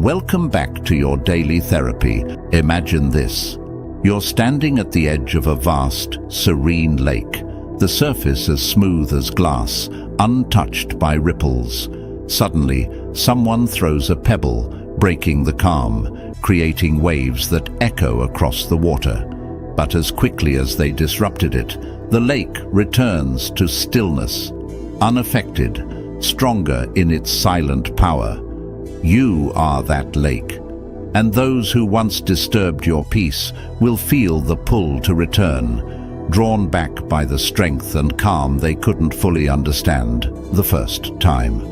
Welcome back to your daily therapy. Imagine this. You're standing at the edge of a vast, serene lake. The surface as smooth as glass, untouched by ripples. Suddenly, someone throws a pebble, breaking the calm, creating waves that echo across the water. But as quickly as they disrupted it, the lake returns to stillness, unaffected, stronger in its silent power. You are that lake, and those who once disturbed your peace will feel the pull to return, drawn back by the strength and calm they couldn't fully understand the first time.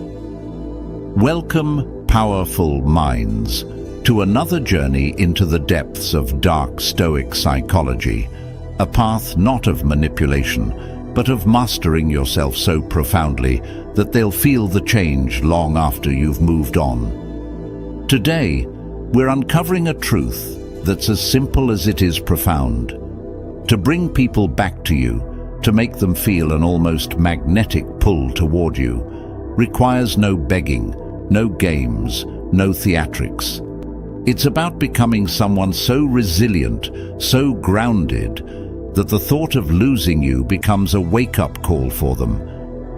Welcome, powerful minds, to another journey into the depths of dark Stoic psychology, a path not of manipulation, but of mastering yourself so profoundly that they'll feel the change long after you've moved on. Today, we're uncovering a truth that's as simple as it is profound. To bring people back to you, to make them feel an almost magnetic pull toward you, requires no begging, no games, no theatrics. It's about becoming someone so resilient, so grounded, that the thought of losing you becomes a wake-up call for them.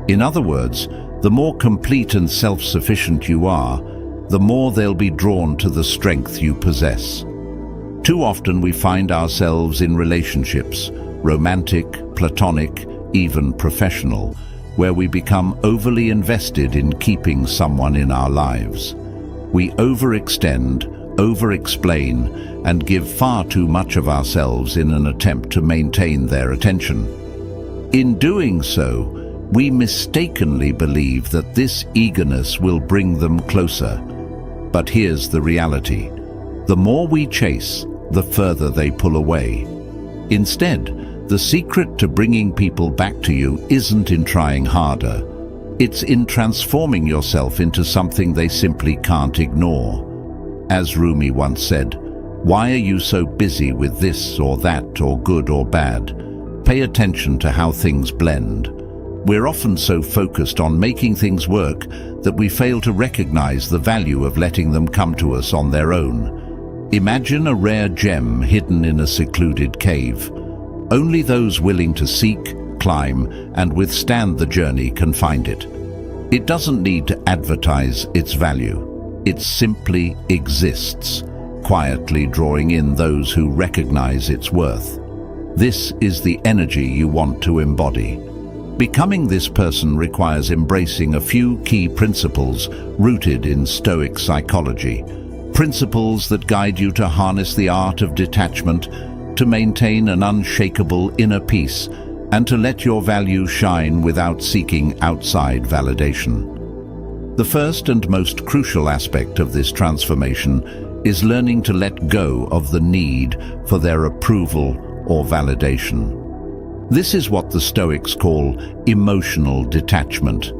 In other words, the more complete and self-sufficient you are, the more they'll be drawn to the strength you possess. Too often we find ourselves in relationships, romantic, platonic, even professional, where we become overly invested in keeping someone in our lives. We overextend, over-explain, and give far too much of ourselves in an attempt to maintain their attention. In doing so, we mistakenly believe that this eagerness will bring them closer. But here's the reality. The more we chase, the further they pull away. Instead, the secret to bringing people back to you isn't in trying harder. It's in transforming yourself into something they simply can't ignore. As Rumi once said, "Why are you so busy with this or that or good or bad? Pay attention to how things blend." We're often so focused on making things work that we fail to recognize the value of letting them come to us on their own. Imagine a rare gem hidden in a secluded cave. Only those willing to seek, climb, and withstand the journey can find it. It doesn't need to advertise its value. It simply exists, quietly drawing in those who recognize its worth. This is the energy you want to embody. Becoming this person requires embracing a few key principles rooted in Stoic psychology. Principles that guide you to harness the art of detachment, to maintain an unshakable inner peace, and to let your value shine without seeking outside validation. The first and most crucial aspect of this transformation is learning to let go of the need for their approval or validation. This is what the Stoics call emotional detachment.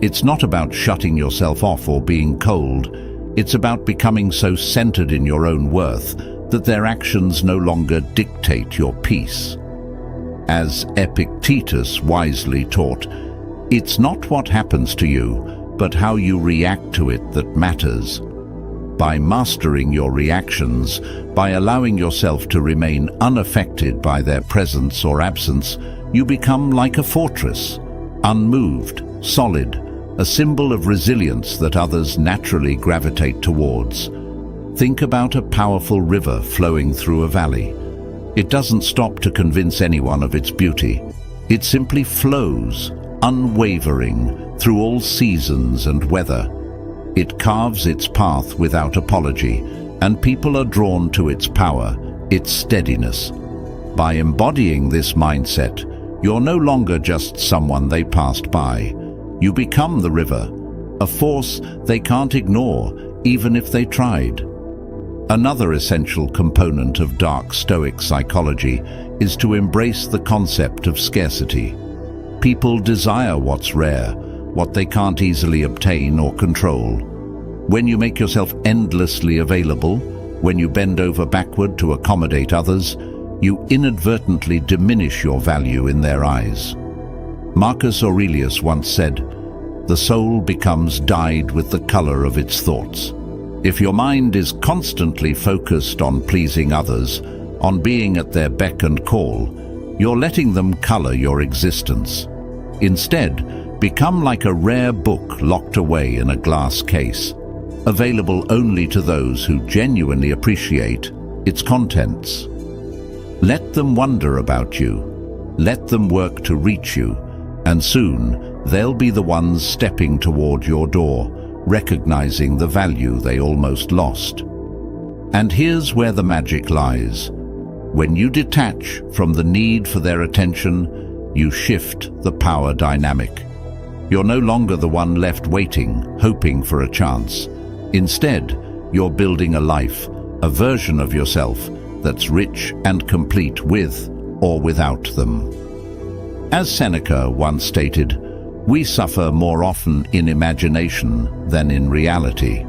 It's not about shutting yourself off or being cold. It's about becoming so centered in your own worth that their actions no longer dictate your peace. As Epictetus wisely taught, it's not what happens to you, but how you react to it that matters. By mastering your reactions, by allowing yourself to remain unaffected by their presence or absence, you become like a fortress, unmoved, solid, a symbol of resilience that others naturally gravitate towards. Think about a powerful river flowing through a valley. It doesn't stop to convince anyone of its beauty. It simply flows, unwavering, through all seasons and weather. It carves its path without apology, and people are drawn to its power, its steadiness. By embodying this mindset, you're no longer just someone they passed by. You become the river, a force they can't ignore, even if they tried. Another essential component of dark Stoic psychology is to embrace the concept of scarcity. People desire what's rare, what they can't easily obtain or control. When you make yourself endlessly available, when you bend over backward to accommodate others, you inadvertently diminish your value in their eyes. Marcus Aurelius once said, "The soul becomes dyed with the color of its thoughts." If your mind is constantly focused on pleasing others, on being at their beck and call, you're letting them color your existence. Instead, become like a rare book locked away in a glass case, available only to those who genuinely appreciate its contents. Let them wonder about you, let them work to reach you, and soon they'll be the ones stepping toward your door, recognizing the value they almost lost. And here's where the magic lies. When you detach from the need for their attention, you shift the power dynamic. You're no longer the one left waiting, hoping for a chance. Instead, you're building a life, a version of yourself that's rich and complete with or without them. As Seneca once stated, we suffer more often in imagination than in reality.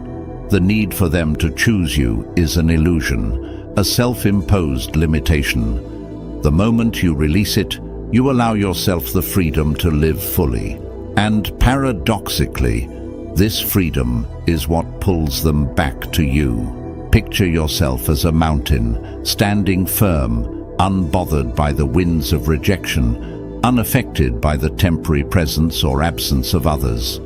The need for them to choose you is an illusion, a self-imposed limitation. The moment you release it, you allow yourself the freedom to live fully. And paradoxically, this freedom is what pulls them back to you. Picture yourself as a mountain, standing firm, unbothered by the winds of rejection, unaffected by the temporary presence or absence of others.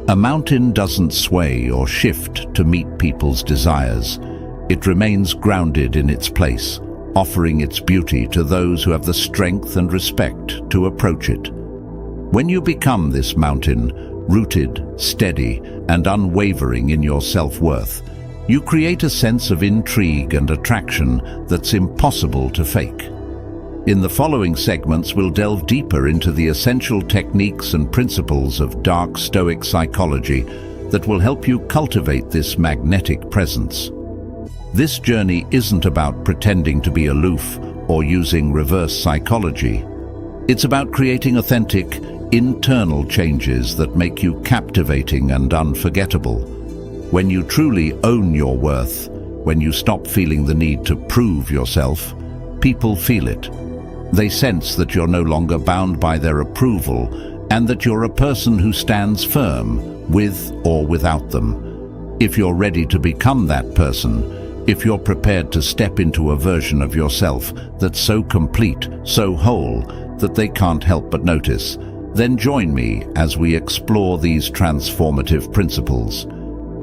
A mountain doesn't sway or shift to meet people's desires. It remains grounded in its place, offering its beauty to those who have the strength and respect to approach it. When you become this mountain, rooted, steady, and unwavering in your self-worth, you create a sense of intrigue and attraction that's impossible to fake. In the following segments, we'll delve deeper into the essential techniques and principles of dark Stoic psychology that will help you cultivate this magnetic presence. This journey isn't about pretending to be aloof or using reverse psychology. It's about creating authentic, internal changes that make you captivating and unforgettable. When you truly own your worth, when you stop feeling the need to prove yourself, people feel it. They sense that you're no longer bound by their approval and that you're a person who stands firm, with or without them. If you're ready to become that person, if you're prepared to step into a version of yourself that's so complete, so whole, that they can't help but notice, then join me as we explore these transformative principles.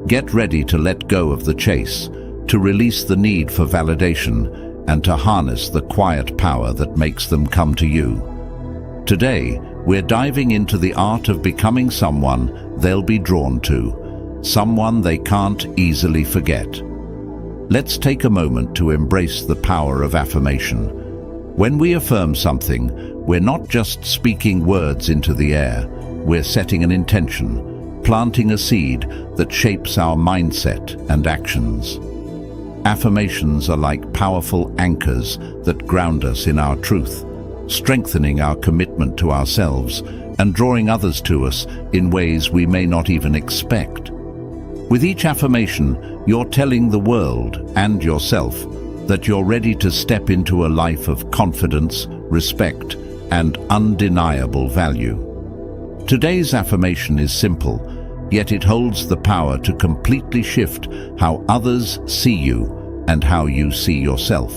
Get ready to let go of the chase, to release the need for validation, and to harness the quiet power that makes them come to you. Today, we're diving into the art of becoming someone they'll be drawn to, someone they can't easily forget. Let's take a moment to embrace the power of affirmation. When we affirm something, we're not just speaking words into the air, we're setting an intention, planting a seed that shapes our mindset and actions. Affirmations are like powerful anchors that ground us in our truth, strengthening our commitment to ourselves and drawing others to us in ways we may not even expect. With each affirmation, you're telling the world and yourself that you're ready to step into a life of confidence, respect, and undeniable value. Today's affirmation is simple, yet it holds the power to completely shift how others see you and how you see yourself.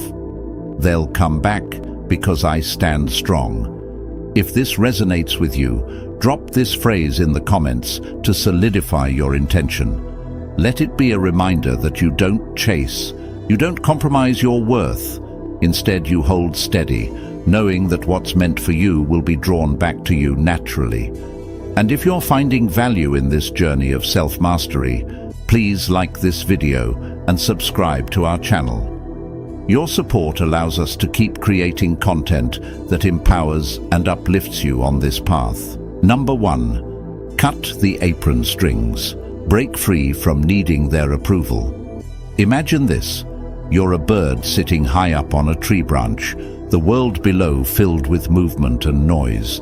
They'll come back because I stand strong. If this resonates with you, drop this phrase in the comments to solidify your intention. Let it be a reminder that you don't chase, you don't compromise your worth. Instead, you hold steady, knowing that what's meant for you will be drawn back to you naturally. And if you're finding value in this journey of self-mastery, please like this video and subscribe to our channel. Your support allows us to keep creating content that empowers and uplifts you on this path. Number 1. Cut the apron strings. Break free from needing their approval. Imagine this. You're a bird sitting high up on a tree branch, the world below filled with movement and noise.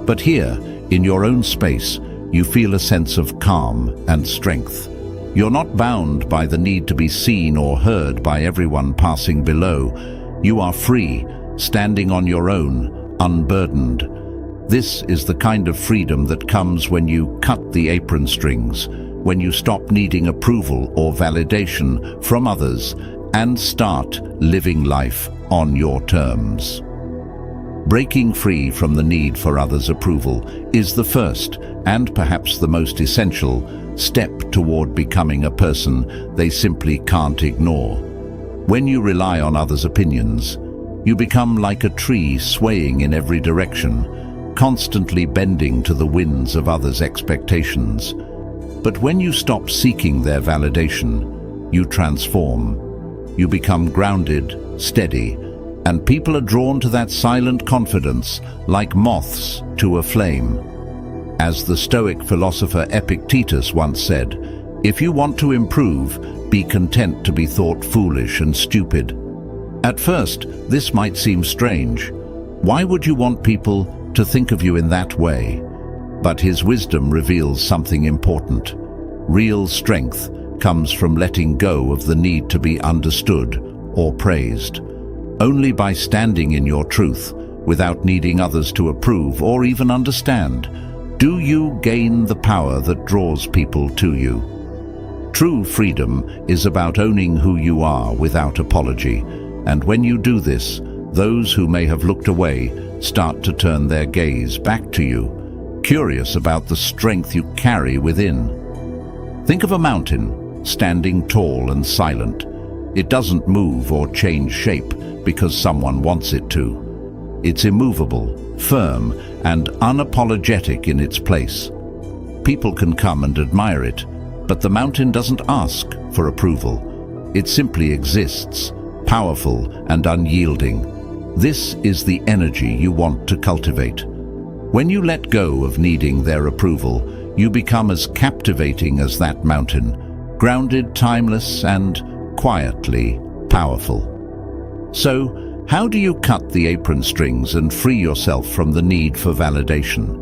But here, in your own space, you feel a sense of calm and strength. You're not bound by the need to be seen or heard by everyone passing below. You are free, standing on your own, unburdened. This is the kind of freedom that comes when you cut the apron strings, when you stop needing approval or validation from others and start living life on your terms. Breaking free from the need for others' approval is the first, and perhaps the most essential, step toward becoming a person they simply can't ignore. When you rely on others' opinions, you become like a tree swaying in every direction, constantly bending to the winds of others' expectations. But when you stop seeking their validation, you transform. You become grounded, steady, and people are drawn to that silent confidence like moths to a flame. As the Stoic philosopher Epictetus once said, "If you want to improve, be content to be thought foolish and stupid." At first, this might seem strange. Why would you want people to think of you in that way? But his wisdom reveals something important. Real strength comes from letting go of the need to be understood or praised. Only by standing in your truth, without needing others to approve or even understand, do you gain the power that draws people to you. True freedom is about owning who you are without apology, and when you do this, those who may have looked away start to turn their gaze back to you, curious about the strength you carry within. Think of a mountain, standing tall and silent. It doesn't move or change shape because someone wants it to. It's immovable, firm, and unapologetic in its place. People can come and admire it, but the mountain doesn't ask for approval. It simply exists, powerful and unyielding. This is the energy you want to cultivate. When you let go of needing their approval, you become as captivating as that mountain, grounded, timeless, and quietly powerful. So, how do you cut the apron strings and free yourself from the need for validation?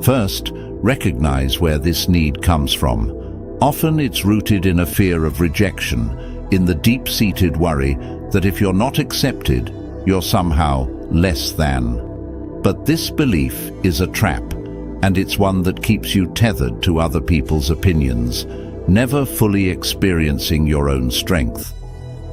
First, recognize where this need comes from. Often it's rooted in a fear of rejection, in the deep-seated worry that if you're not accepted, you're somehow less than. But this belief is a trap, and it's one that keeps you tethered to other people's opinions, never fully experiencing your own strength.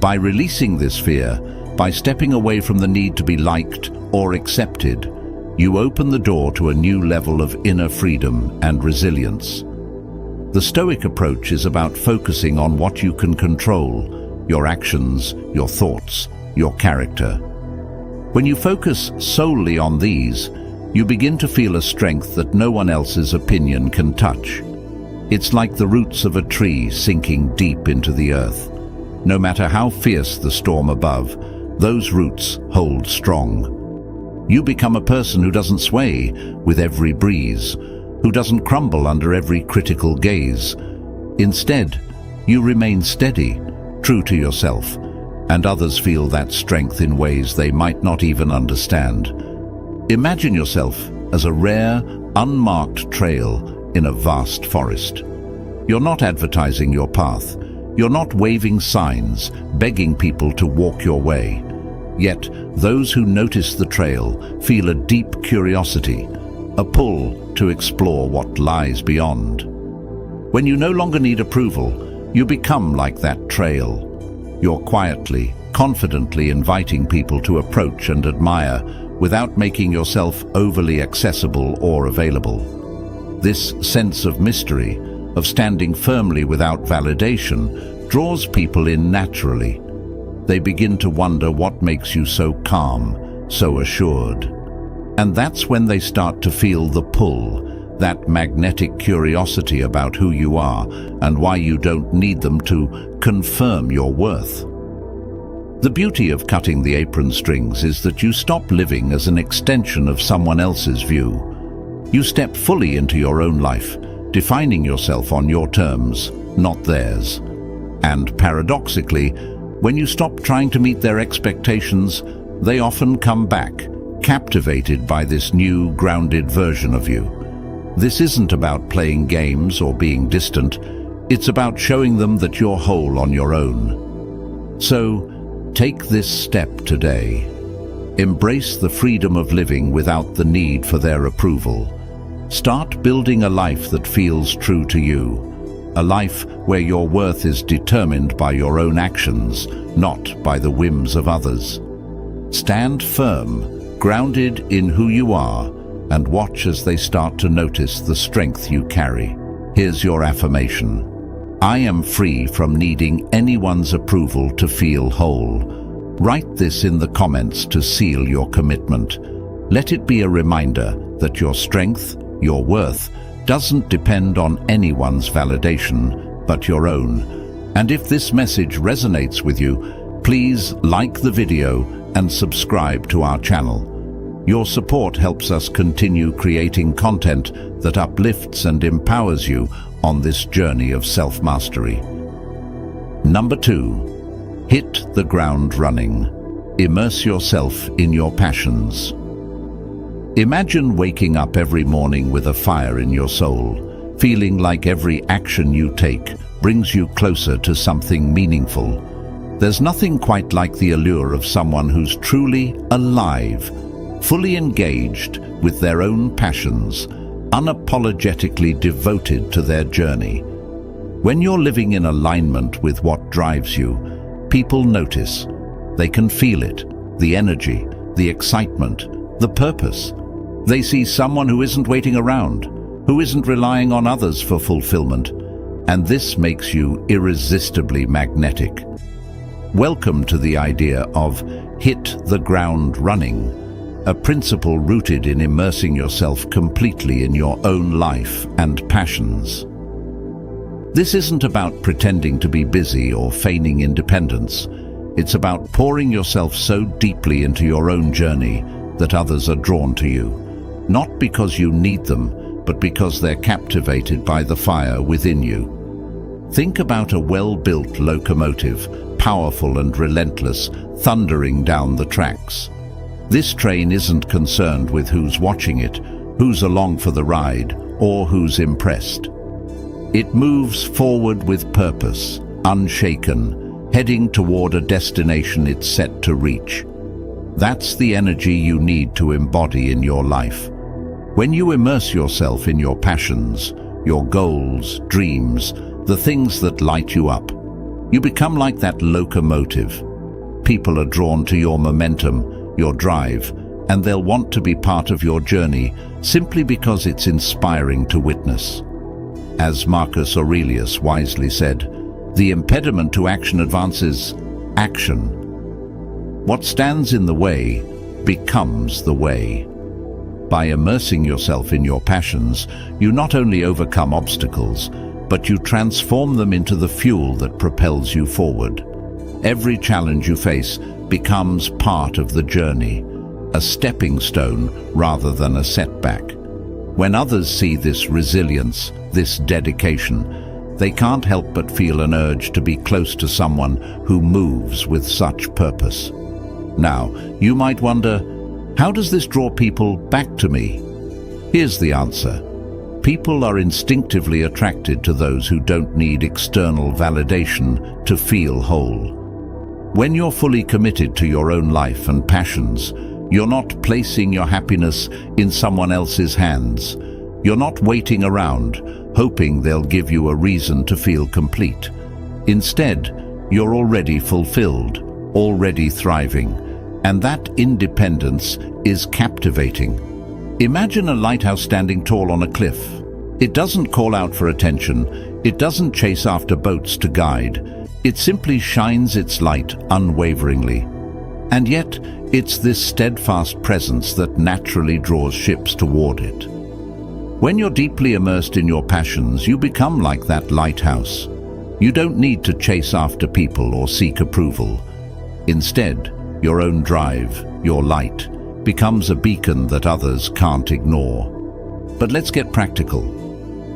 By releasing this fear, by stepping away from the need to be liked or accepted, you open the door to a new level of inner freedom and resilience. The Stoic approach is about focusing on what you can control: your actions, your thoughts, your character. When you focus solely on these, you begin to feel a strength that no one else's opinion can touch. It's like the roots of a tree sinking deep into the earth. No matter how fierce the storm above, those roots hold strong. You become a person who doesn't sway with every breeze, who doesn't crumble under every critical gaze. Instead, you remain steady, true to yourself, and others feel that strength in ways they might not even understand. Imagine yourself as a rare, unmarked trail in a vast forest. You're not advertising your path. You're not waving signs, begging people to walk your way. Yet, those who notice the trail feel a deep curiosity, a pull to explore what lies beyond. When you no longer need approval, you become like that trail. You're quietly, confidently inviting people to approach and admire without making yourself overly accessible or available. This sense of mystery, of standing firmly without validation, draws people in naturally. They begin to wonder what makes you so calm, so assured. And that's when they start to feel the pull, that magnetic curiosity about who you are and why you don't need them to confirm your worth. The beauty of cutting the apron strings is that you stop living as an extension of someone else's view. You step fully into your own life, defining yourself on your terms, not theirs. And paradoxically, when you stop trying to meet their expectations, they often come back, captivated by this new, grounded version of you. This isn't about playing games or being distant. It's about showing them that you're whole on your own. So, take this step today. Embrace the freedom of living without the need for their approval. Start building a life that feels true to you. a life where your worth is determined by your own actions, not by the whims of others. Stand firm, grounded in who you are, and watch as they start to notice the strength you carry. Here's your affirmation. I am free from needing anyone's approval to feel whole. Write this in the comments to seal your commitment. Let it be a reminder that your strength, your worth, doesn't depend on anyone's validation, but your own. And if this message resonates with you, please like the video and subscribe to our channel. Your support helps us continue creating content that uplifts and empowers you on this journey of self-mastery. Number 2, hit the ground running. Immerse yourself in your passions. Imagine waking up every morning with a fire in your soul, feeling like every action you take brings you closer to something meaningful. There's nothing quite like the allure of someone who's truly alive, fully engaged with their own passions, unapologetically devoted to their journey. When you're living in alignment with what drives you, people notice. They can feel it, the energy, the excitement, the purpose. They see someone who isn't waiting around, who isn't relying on others for fulfillment, and this makes you irresistibly magnetic. Welcome to the idea of hit the ground running, a principle rooted in immersing yourself completely in your own life and passions. This isn't about pretending to be busy or feigning independence. It's about pouring yourself so deeply into your own journey that others are drawn to you, not because you need them, but because they're captivated by the fire within you. Think about a well-built locomotive, powerful and relentless, thundering down the tracks. This train isn't concerned with who's watching it, who's along for the ride, or who's impressed. It moves forward with purpose, unshaken, heading toward a destination it's set to reach. That's the energy you need to embody in your life. When you immerse yourself in your passions, your goals, dreams, the things that light you up, you become like that locomotive. People are drawn to your momentum, your drive, and they'll want to be part of your journey simply because it's inspiring to witness. As Marcus Aurelius wisely said, the impediment to action advances action. What stands in the way becomes the way. By immersing yourself in your passions, you not only overcome obstacles, but you transform them into the fuel that propels you forward. Every challenge you face becomes part of the journey, a stepping stone rather than a setback. When others see this resilience, this dedication, they can't help but feel an urge to be close to someone who moves with such purpose. Now, you might wonder, how does this draw people back to me? Here's the answer. People are instinctively attracted to those who don't need external validation to feel whole. When you're fully committed to your own life and passions, you're not placing your happiness in someone else's hands. You're not waiting around, hoping they'll give you a reason to feel complete. Instead, you're already fulfilled, already thriving, and that independence is captivating. Imagine a lighthouse standing tall on a cliff. It doesn't call out for attention. It doesn't chase after boats to guide. It simply shines its light unwaveringly. And yet, it's this steadfast presence that naturally draws ships toward it. When you're deeply immersed in your passions, you become like that lighthouse. You don't need to chase after people or seek approval. Instead, your own drive, your light, becomes a beacon that others can't ignore. But let's get practical.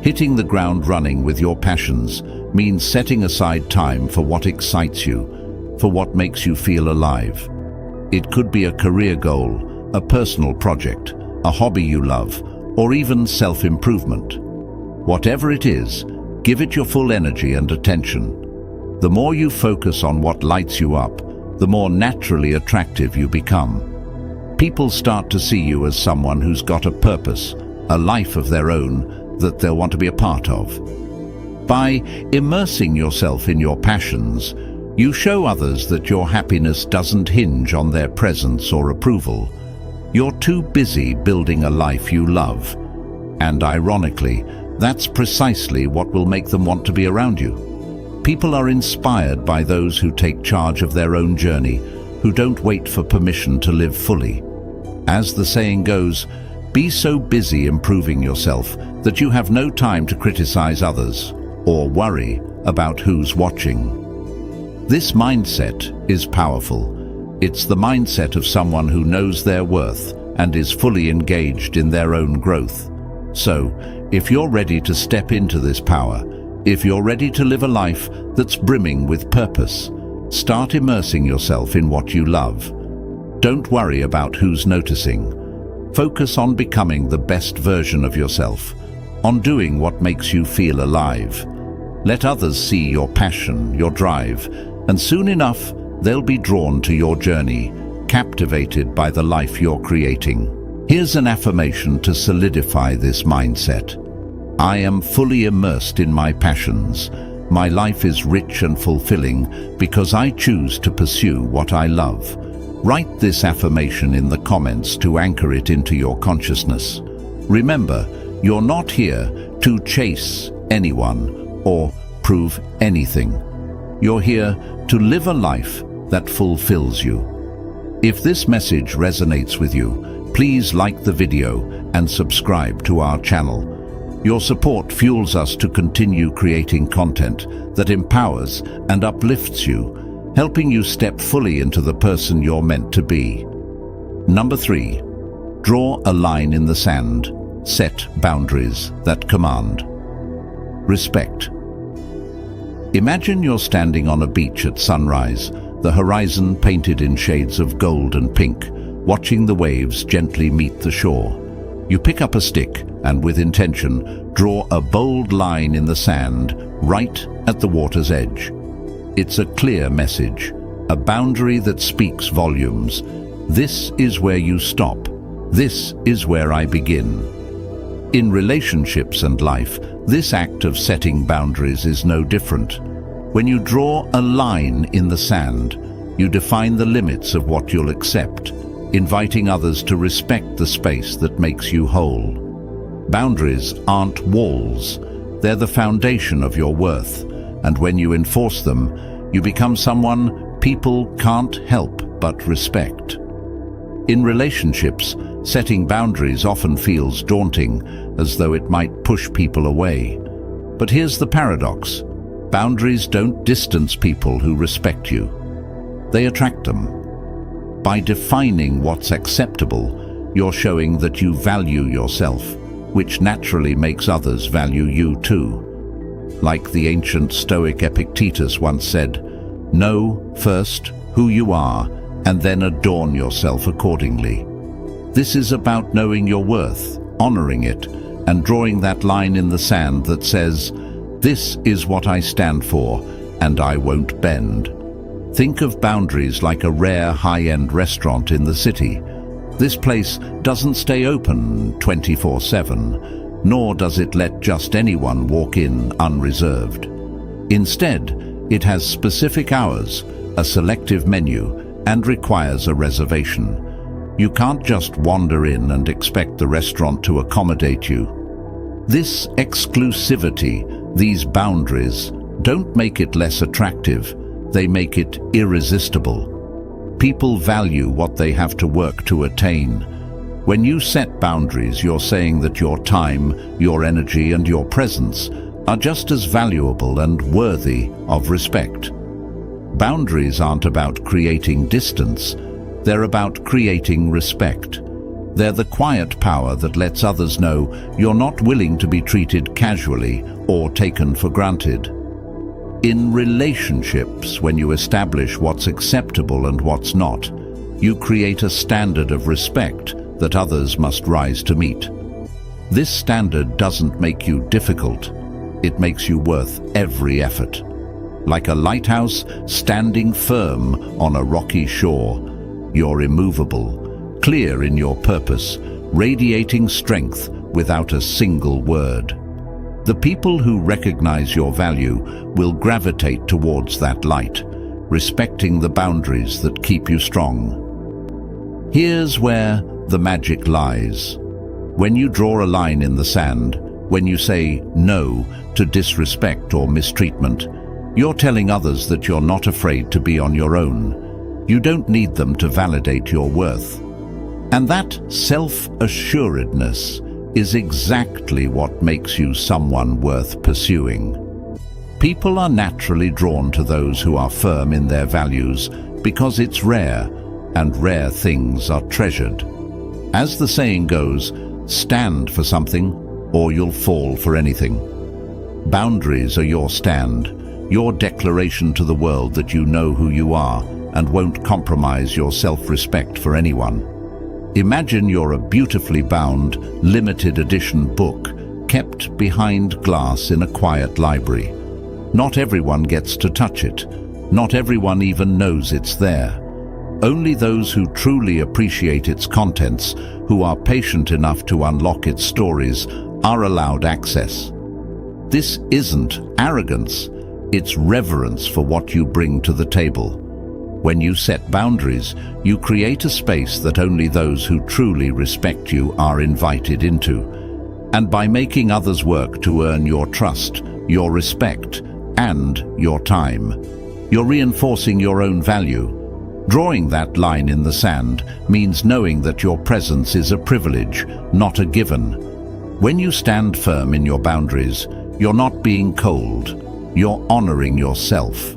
Hitting the ground running with your passions means setting aside time for what excites you, for what makes you feel alive. It could be a career goal, a personal project, a hobby you love, or even self-improvement. Whatever it is, give it your full energy and attention. The more you focus on what lights you up, the more naturally attractive you become. People start to see you as someone who's got a purpose, a life of their own that they'll want to be a part of. By immersing yourself in your passions, you show others that your happiness doesn't hinge on their presence or approval. You're too busy building a life you love. And ironically, that's precisely what will make them want to be around you. People are inspired by those who take charge of their own journey, who don't wait for permission to live fully. As the saying goes, be so busy improving yourself that you have no time to criticize others or worry about who's watching. This mindset is powerful. It's the mindset of someone who knows their worth and is fully engaged in their own growth. So, if you're ready to step into this power, if you're ready to live a life that's brimming with purpose, start immersing yourself in what you love. Don't worry about who's noticing. Focus on becoming the best version of yourself, on doing what makes you feel alive. Let others see your passion, your drive, and soon enough, they'll be drawn to your journey, captivated by the life you're creating. Here's an affirmation to solidify this mindset. I am fully immersed in my passions. My life is rich and fulfilling because I choose to pursue what I love. Write this affirmation in the comments to anchor it into your consciousness. Remember, you're not here to chase anyone or prove anything. You're here to live a life that fulfills you. If this message resonates with you, please like the video and subscribe to our channel. Your support fuels us to continue creating content that empowers and uplifts you, helping you step fully into the person you're meant to be. Number 3, draw a line in the sand. Set boundaries that command. Respect. Imagine you're standing on a beach at sunrise, the horizon painted in shades of gold and pink, watching the waves gently meet the shore. You pick up a stick and, with intention, draw a bold line in the sand right at the water's edge. It's a clear message, a boundary that speaks volumes. This is where you stop. This is where I begin. In relationships and life, this act of setting boundaries is no different. When you draw a line in the sand, you define the limits of what you'll accept, inviting others to respect the space that makes you whole. Boundaries aren't walls. They're the foundation of your worth, and when you enforce them, you become someone people can't help but respect. In relationships, setting boundaries often feels daunting, as though it might push people away. But here's the paradox. Boundaries don't distance people who respect you. They attract them. By defining what's acceptable, you're showing that you value yourself, which naturally makes others value you too. Like the ancient Stoic Epictetus once said, "Know first who you are, and then adorn yourself accordingly." This is about knowing your worth, honoring it, and drawing that line in the sand that says, "This is what I stand for, and I won't bend." Think of boundaries like a rare high-end restaurant in the city. This place doesn't stay open 24/7, nor does it let just anyone walk in unreserved. Instead, it has specific hours, a selective menu, and requires a reservation. You can't just wander in and expect the restaurant to accommodate you. This exclusivity, these boundaries, don't make it less attractive. They make it irresistible. People value what they have to work to attain. When you set boundaries, you're saying that your time, your energy, and your presence are just as valuable and worthy of respect. Boundaries aren't about creating distance. They're about creating respect. They're the quiet power that lets others know you're not willing to be treated casually or taken for granted. In relationships, when you establish what's acceptable and what's not, you create a standard of respect that others must rise to meet. This standard doesn't make you difficult. It makes you worth every effort. Like a lighthouse standing firm on a rocky shore, you're immovable, clear in your purpose, radiating strength without a single word. The people who recognize your value will gravitate towards that light, respecting the boundaries that keep you strong. Here's where the magic lies. When you draw a line in the sand, when you say no to disrespect or mistreatment, you're telling others that you're not afraid to be on your own. You don't need them to validate your worth. And that self-assuredness is exactly what makes you someone worth pursuing. People are naturally drawn to those who are firm in their values because it's rare, and rare things are treasured. As the saying goes, stand for something or you'll fall for anything. Boundaries are your stand, your declaration to the world that you know who you are and won't compromise your self-respect for anyone. Imagine you're a beautifully bound, limited edition book kept behind glass in a quiet library. Not everyone gets to touch it. Not everyone even knows it's there. Only those who truly appreciate its contents, who are patient enough to unlock its stories, are allowed access. This isn't arrogance, it's reverence for what you bring to the table. When you set boundaries, you create a space that only those who truly respect you are invited into. And by making others work to earn your trust, your respect, and your time, you're reinforcing your own value. Drawing that line in the sand means knowing that your presence is a privilege, not a given. When you stand firm in your boundaries, you're not being cold, you're honoring yourself.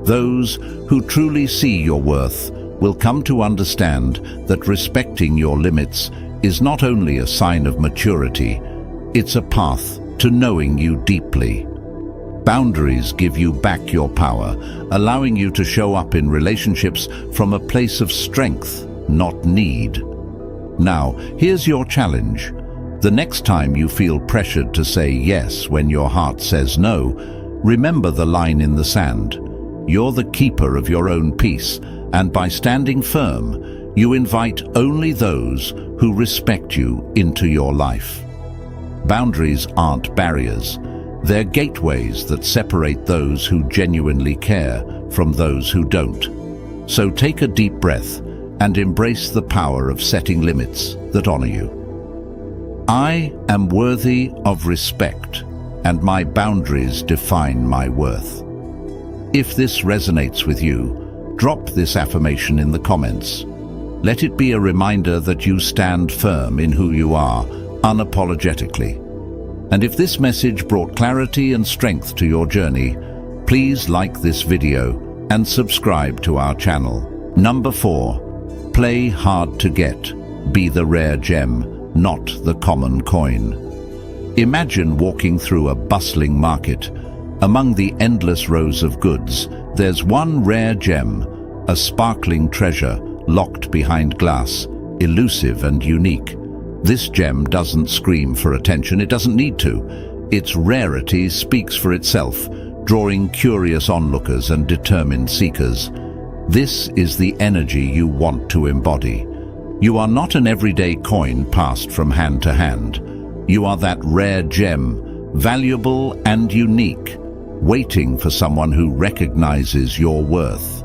Those who truly see your worth will come to understand that respecting your limits is not only a sign of maturity, it's a path to knowing you deeply. Boundaries give you back your power, allowing you to show up in relationships from a place of strength, not need. Now, here's your challenge. The next time you feel pressured to say yes when your heart says no, remember the line in the sand. You're the keeper of your own peace, and by standing firm, you invite only those who respect you into your life. Boundaries aren't barriers. They're gateways that separate those who genuinely care from those who don't. So take a deep breath and embrace the power of setting limits that honor you. I am worthy of respect, and my boundaries define my worth. If this resonates with you, drop this affirmation in the comments. Let it be a reminder that you stand firm in who you are, unapologetically. And if this message brought clarity and strength to your journey, please like this video and subscribe to our channel. Number 4, play hard to get. Be the rare gem, not the common coin. Imagine walking through a bustling market. Among the endless rows of goods, there's one rare gem, a sparkling treasure locked behind glass, elusive and unique. This gem doesn't scream for attention, it doesn't need to. Its rarity speaks for itself, drawing curious onlookers and determined seekers. This is the energy you want to embody. You are not an everyday coin passed from hand to hand. You are that rare gem, valuable and unique, waiting for someone who recognizes your worth.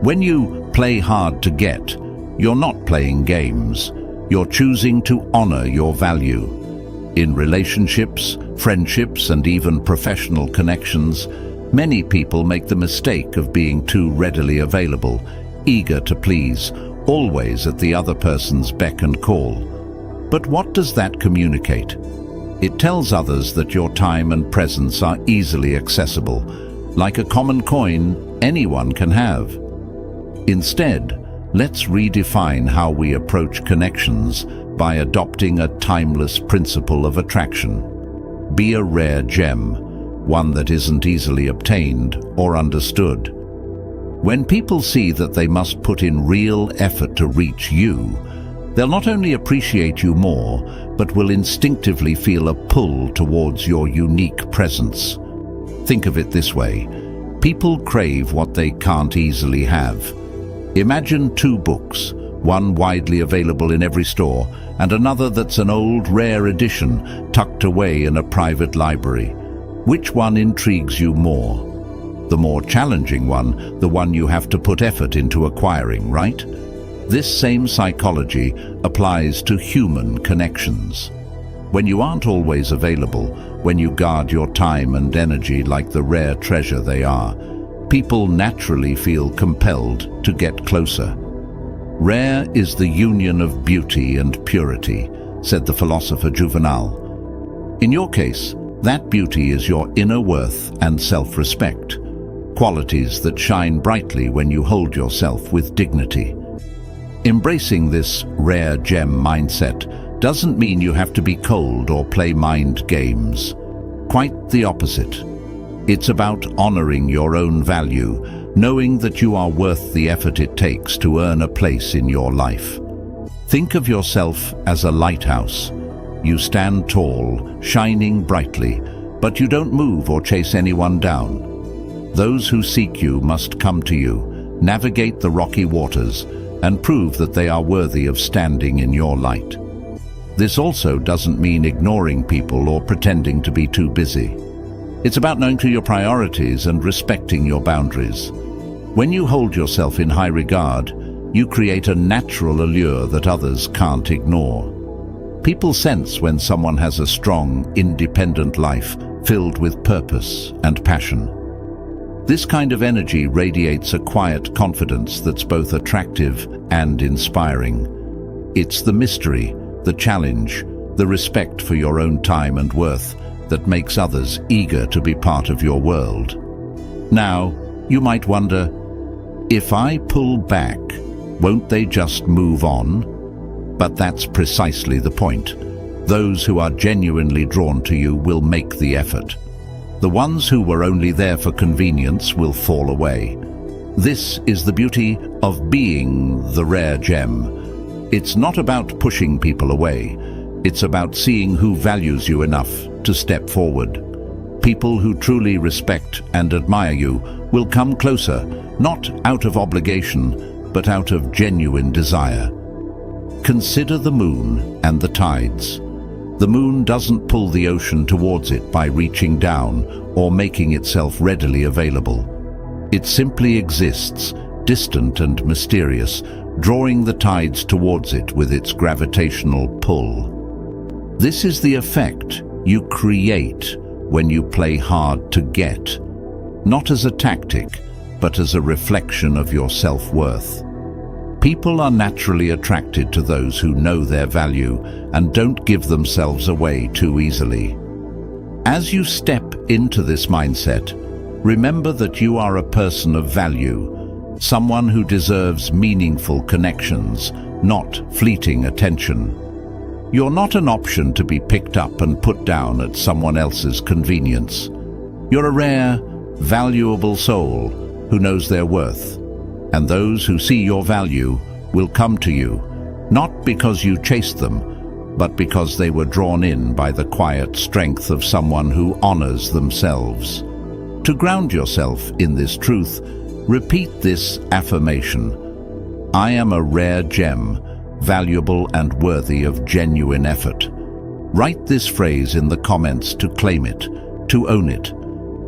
When you play hard to get, you're not playing games. You're choosing to honor your value. In relationships, friendships, and even professional connections, many people make the mistake of being too readily available, eager to please, always at the other person's beck and call. But what does that communicate? It tells others that your time and presence are easily accessible, like a common coin anyone can have. Instead, let's redefine how we approach connections by adopting a timeless principle of attraction. Be a rare gem, one that isn't easily obtained or understood. When people see that they must put in real effort to reach you, they'll not only appreciate you more, but will instinctively feel a pull towards your unique presence. Think of it this way: people crave what they can't easily have. Imagine 2 books, one widely available in every store, and another that's an old, rare edition tucked away in a private library. Which one intrigues you more? The more challenging one, the one you have to put effort into acquiring, right? This same psychology applies to human connections. When you aren't always available, when you guard your time and energy like the rare treasure they are, people naturally feel compelled to get closer. Rare is the union of beauty and purity, said the philosopher Juvenal. In your case, that beauty is your inner worth and self-respect, qualities that shine brightly when you hold yourself with dignity. Embracing this rare gem mindset doesn't mean you have to be cold or play mind games. Quite the opposite. It's about honoring your own value, knowing that you are worth the effort it takes to earn a place in your life. Think of yourself as a lighthouse. You stand tall, shining brightly, but you don't move or chase anyone down. Those who seek you must come to you, navigate the rocky waters, and prove that they are worthy of standing in your light. This also doesn't mean ignoring people or pretending to be too busy. It's about knowing your priorities and respecting your boundaries. When you hold yourself in high regard, you create a natural allure that others can't ignore. People sense when someone has a strong, independent life filled with purpose and passion. This kind of energy radiates a quiet confidence that's both attractive and inspiring. It's the mystery, the challenge, the respect for your own time and worth that makes others eager to be part of your world. Now, you might wonder, if I pull back, won't they just move on? But that's precisely the point. Those who are genuinely drawn to you will make the effort. The ones who were only there for convenience will fall away. This is the beauty of being the rare gem. It's not about pushing people away. It's about seeing who values you enough to step forward. People who truly respect and admire you will come closer, not out of obligation, but out of genuine desire. Consider the moon and the tides. The moon doesn't pull the ocean towards it by reaching down or making itself readily available. It simply exists, distant and mysterious, drawing the tides towards it with its gravitational pull. This is the effect you create when you play hard to get, not as a tactic, but as a reflection of your self-worth. People are naturally attracted to those who know their value and don't give themselves away too easily. As you step into this mindset, remember that you are a person of value, someone who deserves meaningful connections, not fleeting attention. You're not an option to be picked up and put down at someone else's convenience. You're a rare, valuable soul who knows their worth, and those who see your value will come to you, not because you chased them, but because they were drawn in by the quiet strength of someone who honors themselves. To ground yourself in this truth, repeat this affirmation: I am a rare gem, valuable and worthy of genuine effort. Write this phrase in the comments to claim it, to own it.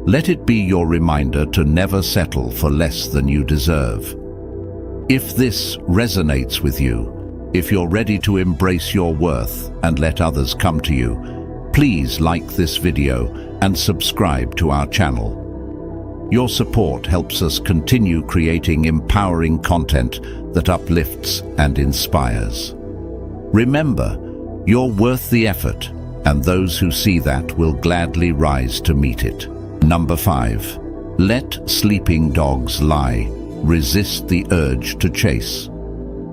Let it be your reminder to never settle for less than you deserve. If this resonates with you, if you're ready to embrace your worth and let others come to you, please like this video and subscribe to our channel. Your support helps us continue creating empowering content that uplifts and inspires. Remember, you're worth the effort, and those who see that will gladly rise to meet it. Number 5. Let sleeping dogs lie. Resist the urge to chase.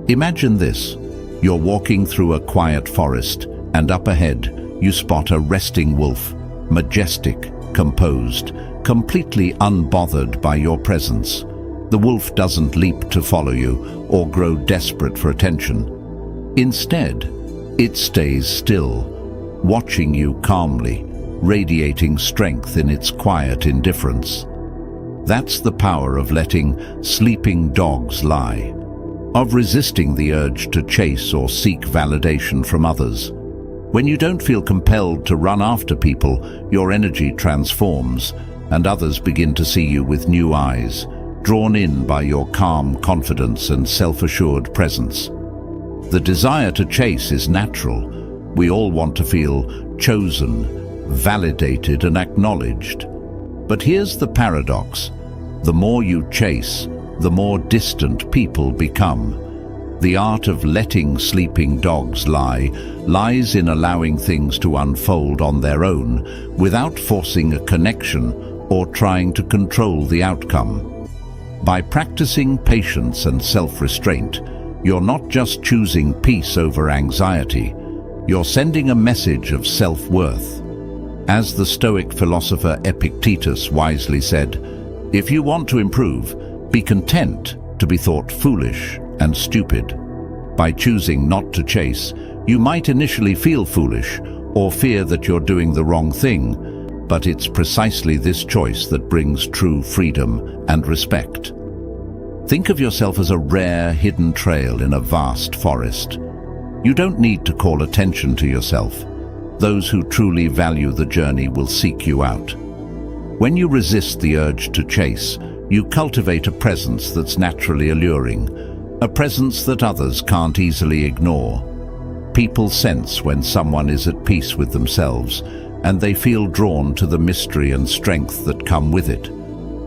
Imagine this. You're walking through a quiet forest, and up ahead, you spot a resting wolf, majestic, composed, completely unbothered by your presence. The wolf doesn't leap to follow you or grow desperate for attention. Instead, it stays still, watching you calmly, radiating strength in its quiet indifference. That's the power of letting sleeping dogs lie. of resisting the urge to chase or seek validation from others. When you don't feel compelled to run after people, your energy transforms, and others begin to see you with new eyes, drawn in by your calm confidence and self-assured presence. The desire to chase is natural. We all want to feel chosen, validated and acknowledged. But here's the paradox. The more you chase, the more distant people become. The art of letting sleeping dogs lie lies in allowing things to unfold on their own without forcing a connection or trying to control the outcome. By practicing patience and self-restraint, you're not just choosing peace over anxiety, you're sending a message of self-worth. As the Stoic philosopher Epictetus wisely said, if you want to improve, be content to be thought foolish and stupid. By choosing not to chase, you might initially feel foolish or fear that you're doing the wrong thing, but it's precisely this choice that brings true freedom and respect. Think of yourself as a rare, hidden trail in a vast forest. You don't need to call attention to yourself. Those who truly value the journey will seek you out. When you resist the urge to chase, you cultivate a presence that's naturally alluring, a presence that others can't easily ignore. People sense when someone is at peace with themselves, and they feel drawn to the mystery and strength that come with it.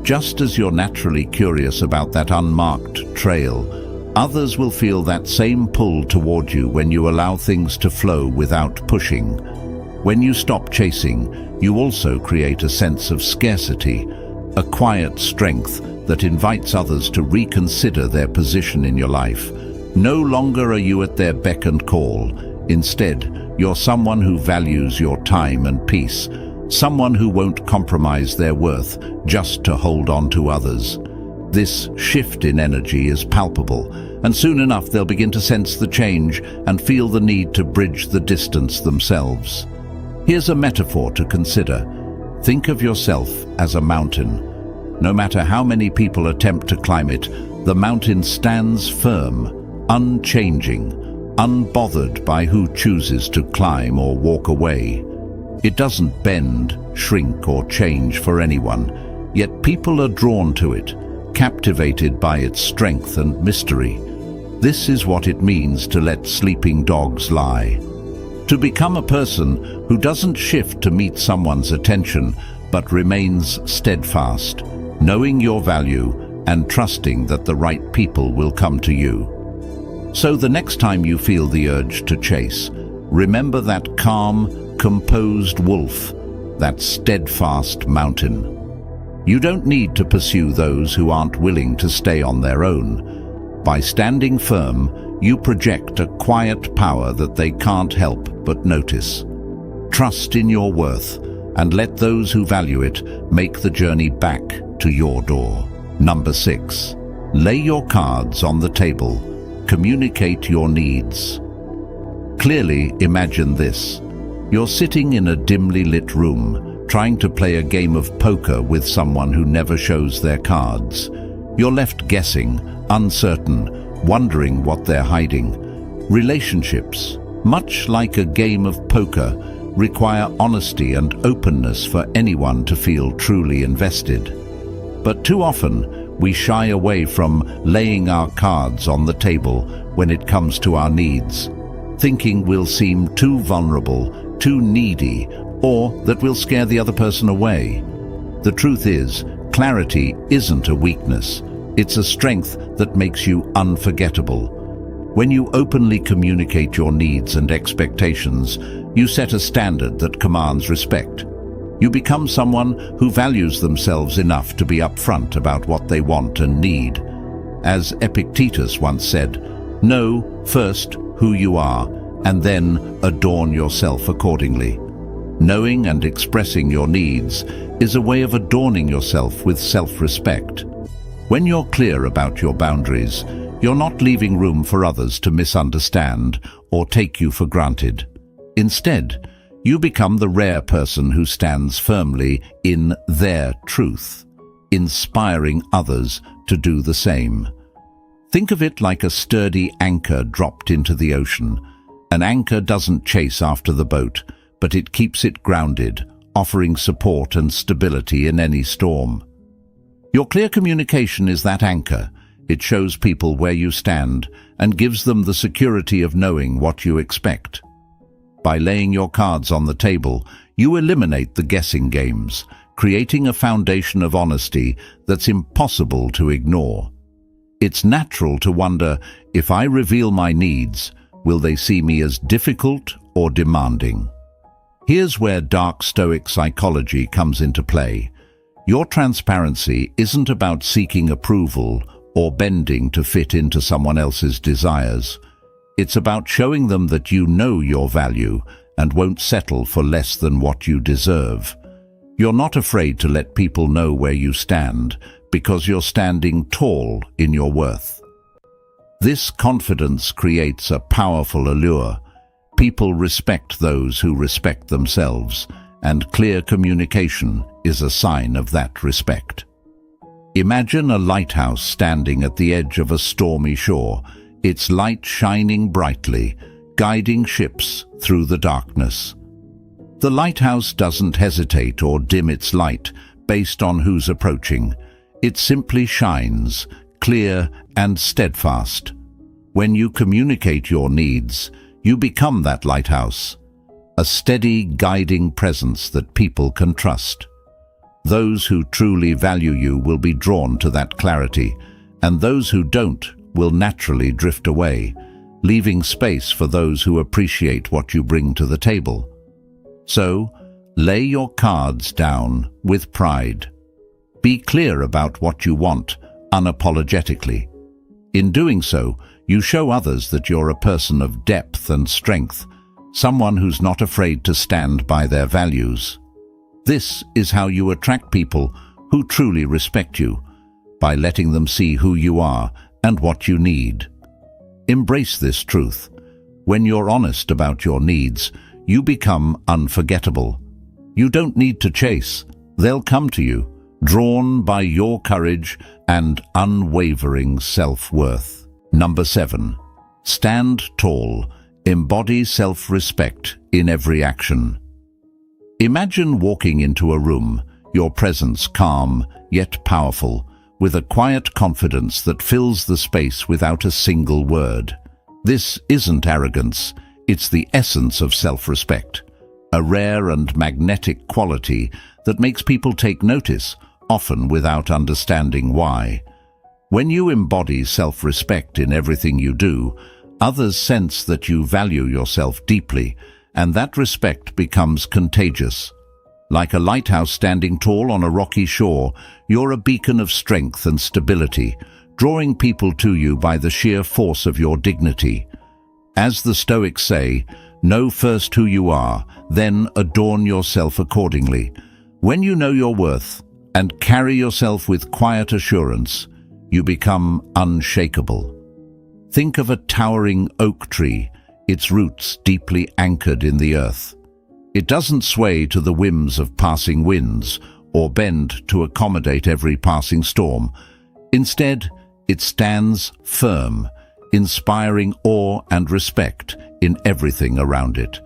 Just as you're naturally curious about that unmarked trail, others will feel that same pull toward you when you allow things to flow without pushing. When you stop chasing, you also create a sense of scarcity, a quiet strength that invites others to reconsider their position in your life. No longer are you at their beck and call. Instead, you're someone who values your time and peace, someone who won't compromise their worth just to hold on to others. This shift in energy is palpable, and soon enough they'll begin to sense the change and feel the need to bridge the distance themselves. Here's a metaphor to consider. Think of yourself as a mountain. No matter how many people attempt to climb it, the mountain stands firm, unchanging, unbothered by who chooses to climb or walk away. It doesn't bend, shrink, or change for anyone, yet people are drawn to it, captivated by its strength and mystery. This is what it means to let sleeping dogs lie. To become a person who doesn't shift to meet someone's attention, but remains steadfast, knowing your value and trusting that the right people will come to you. So the next time you feel the urge to chase, remember that calm, composed wolf, that steadfast mountain. You don't need to pursue those who aren't willing to stay on their own. By standing firm, you project a quiet power that they can't help but notice. Trust in your worth and let those who value it make the journey back to your door. Number 6. Lay your cards on the table. Communicate your needs. Clearly, imagine this. You're sitting in a dimly lit room, trying to play a game of poker with someone who never shows their cards. You're left guessing, uncertain, wondering what they're hiding. Relationships, much like a game of poker, require honesty and openness for anyone to feel truly invested. But too often, we shy away from laying our cards on the table when it comes to our needs, thinking we'll seem too vulnerable, too needy, or that we'll scare the other person away. The truth is, clarity isn't a weakness. It's a strength that makes you unforgettable. When you openly communicate your needs and expectations, you set a standard that commands respect. You become someone who values themselves enough to be upfront about what they want and need. As Epictetus once said, know first who you are, and then adorn yourself accordingly. Knowing and expressing your needs is a way of adorning yourself with self-respect. When you're clear about your boundaries, you're not leaving room for others to misunderstand or take you for granted. Instead, you become the rare person who stands firmly in their truth, inspiring others to do the same. Think of it like a sturdy anchor dropped into the ocean. An anchor doesn't chase after the boat, but it keeps it grounded, offering support and stability in any storm. Your clear communication is that anchor. It shows people where you stand and gives them the security of knowing what you expect. By laying your cards on the table, you eliminate the guessing games, creating a foundation of honesty that's impossible to ignore. It's natural to wonder, if I reveal my needs, will they see me as difficult or demanding? Here's where dark Stoic psychology comes into play. Your transparency isn't about seeking approval or bending to fit into someone else's desires. It's about showing them that you know your value and won't settle for less than what you deserve. You're not afraid to let people know where you stand because you're standing tall in your worth. This confidence creates a powerful allure. People respect those who respect themselves, and clear communication is a sign of that respect. Imagine a lighthouse standing at the edge of a stormy shore, its light shining brightly, guiding ships through the darkness. The lighthouse doesn't hesitate or dim its light based on who's approaching. It simply shines, clear and steadfast. When you communicate your needs, you become that lighthouse, a steady, guiding presence that people can trust. Those who truly value you will be drawn to that clarity, and those who don't will naturally drift away, leaving space for those who appreciate what you bring to the table. So, lay your cards down with pride. Be clear about what you want, unapologetically. In doing so, you show others that you're a person of depth and strength, someone who's not afraid to stand by their values. This is how you attract people who truly respect you, by letting them see who you are and what you need. Embrace this truth. When you're honest about your needs, you become unforgettable. You don't need to chase. They'll come to you, drawn by your courage and unwavering self-worth. Number 7. Stand tall. Embody self-respect in every action. Imagine walking into a room, your presence calm yet powerful, with a quiet confidence that fills the space without a single word. This isn't arrogance, it's the essence of self-respect, a rare and magnetic quality that makes people take notice, often without understanding why. When you embody self-respect in everything you do, others sense that you value yourself deeply, and that respect becomes contagious. Like a lighthouse standing tall on a rocky shore, you're a beacon of strength and stability, drawing people to you by the sheer force of your dignity. As the Stoics say, know first who you are, then adorn yourself accordingly. When you know your worth and carry yourself with quiet assurance, you become unshakable. Think of a towering oak tree, its roots deeply anchored in the earth. It doesn't sway to the whims of passing winds or bend to accommodate every passing storm. Instead, it stands firm, inspiring awe and respect in everything around it.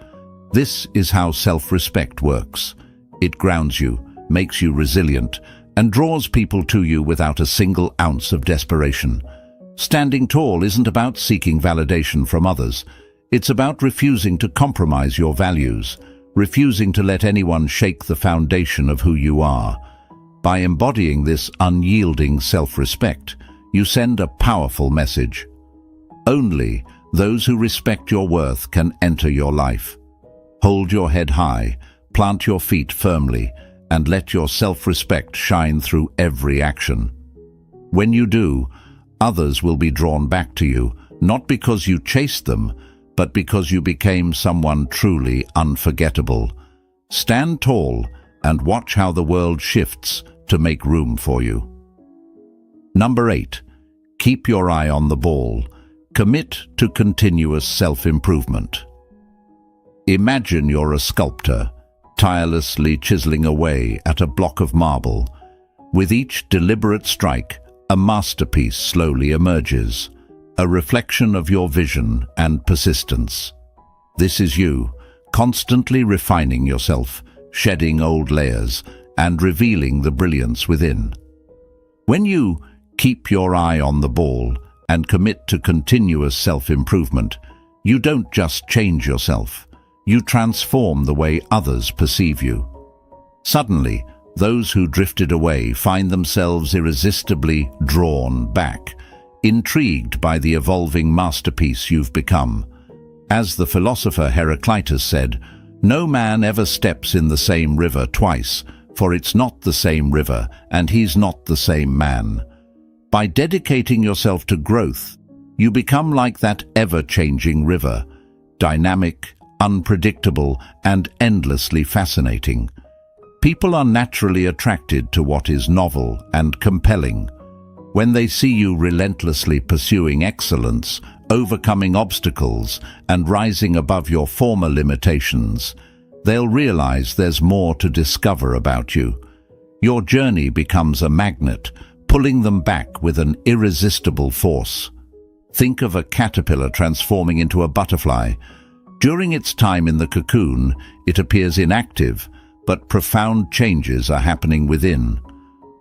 This is how self-respect works. It grounds you, makes you resilient, and draws people to you without a single ounce of desperation. Standing tall isn't about seeking validation from others. It's about refusing to compromise your values, refusing to let anyone shake the foundation of who you are. By embodying this unyielding self-respect, you send a powerful message. Only those who respect your worth can enter your life. Hold your head high, plant your feet firmly, and let your self-respect shine through every action. When you do, others will be drawn back to you, not because you chased them, but because you became someone truly unforgettable. Stand tall and watch how the world shifts to make room for you. Number 8. Keep your eye on the ball. Commit to continuous self-improvement. Imagine you're a sculptor, tirelessly chiseling away at a block of marble. With each deliberate strike, a masterpiece slowly emerges. a reflection of your vision and persistence. This is you, constantly refining yourself, shedding old layers, and revealing the brilliance within. When you keep your eye on the ball and commit to continuous self-improvement, you don't just change yourself, you transform the way others perceive you. Suddenly, those who drifted away find themselves irresistibly drawn back, intrigued by the evolving masterpiece you've become. As the philosopher Heraclitus said, "No man ever steps in the same river twice, for it's not the same river, and he's not the same man." By dedicating yourself to growth, you become like that ever-changing river, dynamic, unpredictable, and endlessly fascinating. People are naturally attracted to what is novel and compelling. When they see you relentlessly pursuing excellence, overcoming obstacles, and rising above your former limitations, they'll realize there's more to discover about you. Your journey becomes a magnet, pulling them back with an irresistible force. Think of a caterpillar transforming into a butterfly. During its time in the cocoon, it appears inactive, but profound changes are happening within.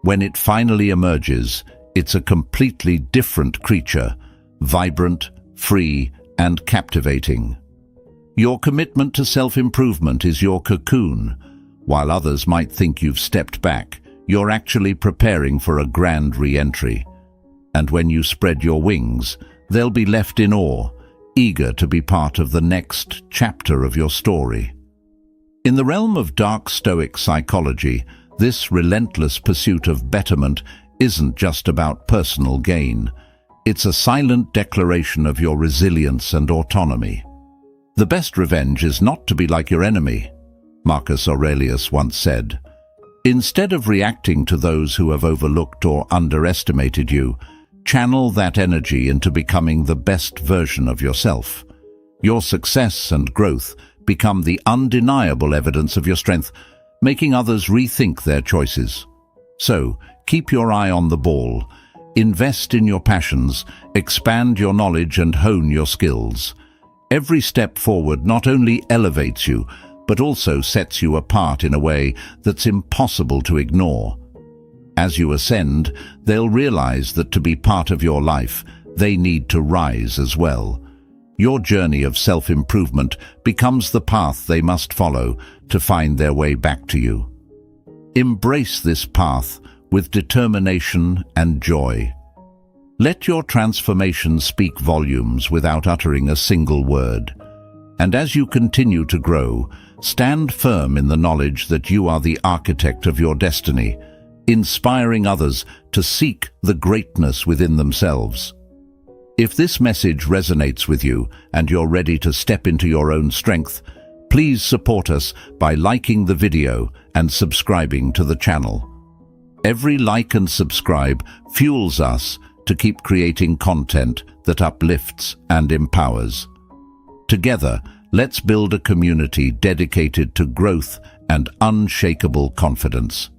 When it finally emerges, it's a completely different creature, vibrant, free, and captivating. Your commitment to self-improvement is your cocoon. While others might think you've stepped back, you're actually preparing for a grand re-entry. And when you spread your wings, they'll be left in awe, eager to be part of the next chapter of your story. In the realm of dark Stoic psychology, this relentless pursuit of betterment isn't just about personal gain. It's a silent declaration of your resilience and autonomy. The best revenge is not to be like your enemy, Marcus Aurelius once said. Instead of reacting to those who have overlooked or underestimated you, channel that energy into becoming the best version of yourself. Your success and growth become the undeniable evidence of your strength, making others rethink their choices. So, keep your eye on the ball, invest in your passions, expand your knowledge and hone your skills. Every step forward not only elevates you, but also sets you apart in a way that's impossible to ignore. As you ascend, they'll realize that to be part of your life, they need to rise as well. Your journey of self-improvement becomes the path they must follow to find their way back to you. Embrace this path with determination and joy. Let your transformation speak volumes without uttering a single word. And as you continue to grow, stand firm in the knowledge that you are the architect of your destiny, inspiring others to seek the greatness within themselves. If this message resonates with you and you're ready to step into your own strength, please support us by liking the video and subscribing to the channel. Every like and subscribe fuels us to keep creating content that uplifts and empowers. Together, let's build a community dedicated to growth and unshakable confidence.